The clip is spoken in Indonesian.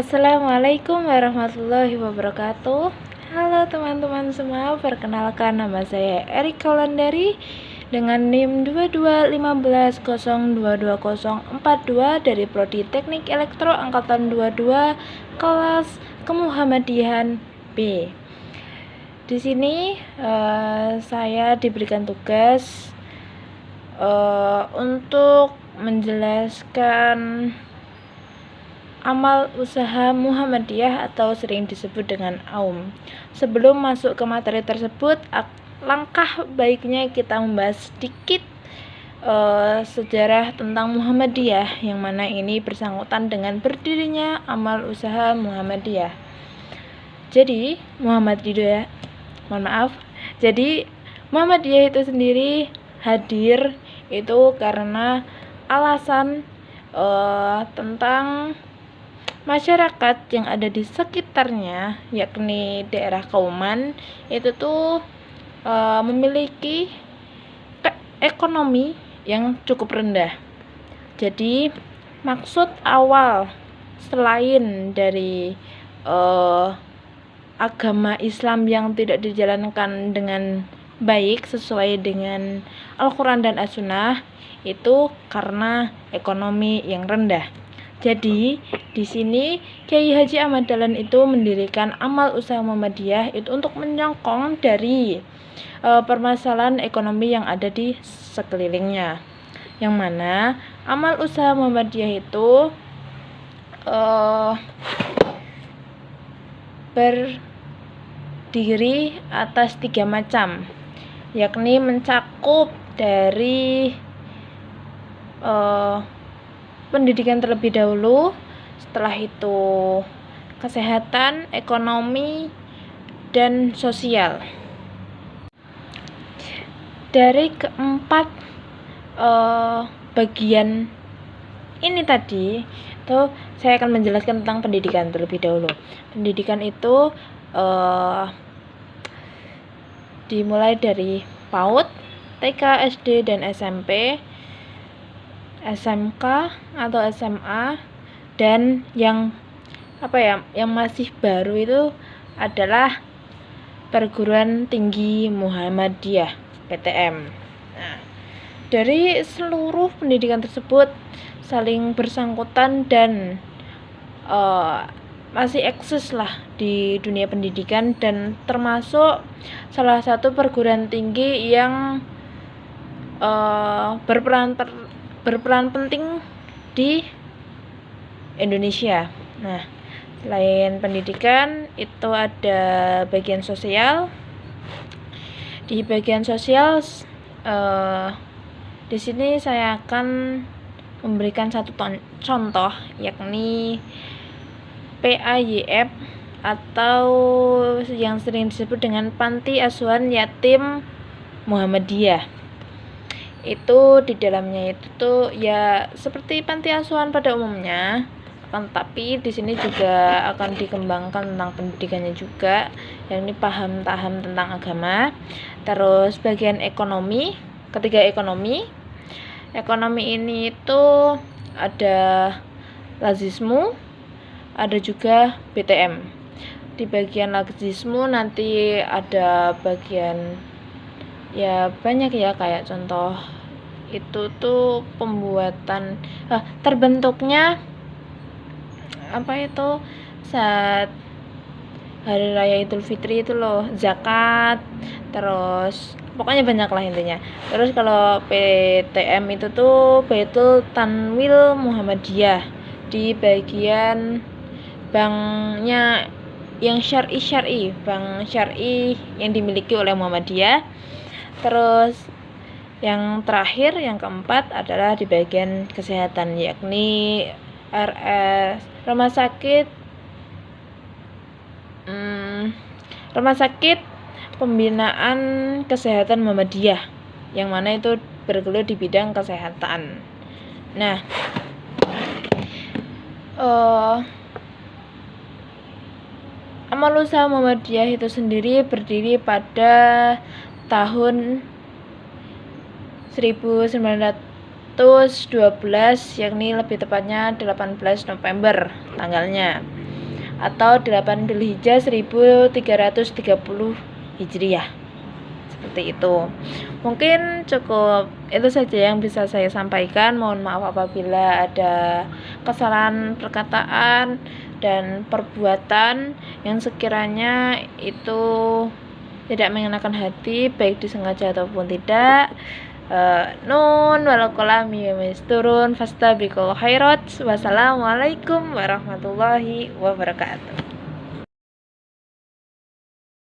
Assalamualaikum warahmatullahi wabarakatuh. Halo teman-teman semua, perkenalkan nama saya Erika Wulandari dengan NIM 2215022042 dari Prodi Teknik Elektro Angkatan 22 kelas Kemuhamadiyahan B. Di sini saya diberikan tugas untuk menjelaskan amal usaha Muhammadiyah atau sering disebut dengan AUM. Sebelum masuk ke materi tersebut, langkah baiknya kita membahas sedikit sejarah tentang Muhammadiyah, yang mana ini bersangkutan dengan berdirinya amal usaha Muhammadiyah. Jadi Muhammadiyah itu sendiri hadir itu karena alasan tentang masyarakat yang ada di sekitarnya, yakni daerah Kauman, itu tuh memiliki ekonomi yang cukup rendah. Jadi maksud awal selain dari agama Islam yang tidak dijalankan dengan baik sesuai dengan Al-Quran dan As-Sunnah, itu karena ekonomi yang rendah. Jadi di sini Kiai Haji Ahmad Dahlan itu mendirikan amal usaha Muhammadiyah itu untuk menyongkong dari permasalahan ekonomi yang ada di sekelilingnya. Yang mana amal usaha Muhammadiyah itu berdiri atas 3 macam, yakni mencakup dari pendidikan terlebih dahulu, setelah itu kesehatan, ekonomi, dan sosial. Dari keempat bagian ini tadi, itu saya akan menjelaskan tentang pendidikan terlebih dahulu. Pendidikan itu dimulai dari PAUD, TK, SD, dan SMP, SMK atau SMA, dan yang masih baru itu adalah Perguruan Tinggi Muhammadiyah PTM. Nah, dari seluruh pendidikan tersebut saling bersangkutan dan masih eksis lah di dunia pendidikan, dan termasuk salah satu perguruan tinggi yang berperan penting di Indonesia. Nah, selain pendidikan itu ada bagian sosial. Di bagian sosial di sini saya akan memberikan satu contoh, yakni PAYF atau yang sering disebut dengan Panti Asuhan Yatim Muhammadiyah. Itu di dalamnya itu tuh ya seperti panti asuhan pada umumnya, tapi di sini juga akan dikembangkan tentang pendidikannya juga, yakni paham tentang agama. Terus bagian ekonomi, ketiga ekonomi ini itu ada lazismu, ada juga BTM. Di bagian lazismu nanti ada bagian ya banyak ya, kayak contoh itu tuh pembuatan terbentuknya saat hari raya Idul Fitri itu loh, zakat, terus pokoknya banyak lah intinya. Terus kalau PTM itu tuh Baitul Tanwil Muhammadiyah, di bagian banknya yang syar'i, bank syar'i yang dimiliki oleh Muhammadiyah. Terus yang terakhir, yang keempat adalah di bagian kesehatan, yakni rumah sakit pembinaan kesehatan Muhammadiyah, yang mana itu bergelut di bidang kesehatan. Nah, amal usaha Muhammadiyah itu sendiri berdiri pada tahun 1912, yakni lebih tepatnya 18 November tanggalnya. atau 8 Dzulhijjah 1330 Hijriah. Seperti itu. Mungkin cukup itu saja yang bisa saya sampaikan. Mohon maaf apabila ada kesalahan perkataan dan perbuatan yang sekiranya itu tidak mengenakan hati, baik disengaja ataupun tidak. Nun wal qalami turun fastabiqul khairat. Wassalamualaikum warahmatullahi wabarakatuh.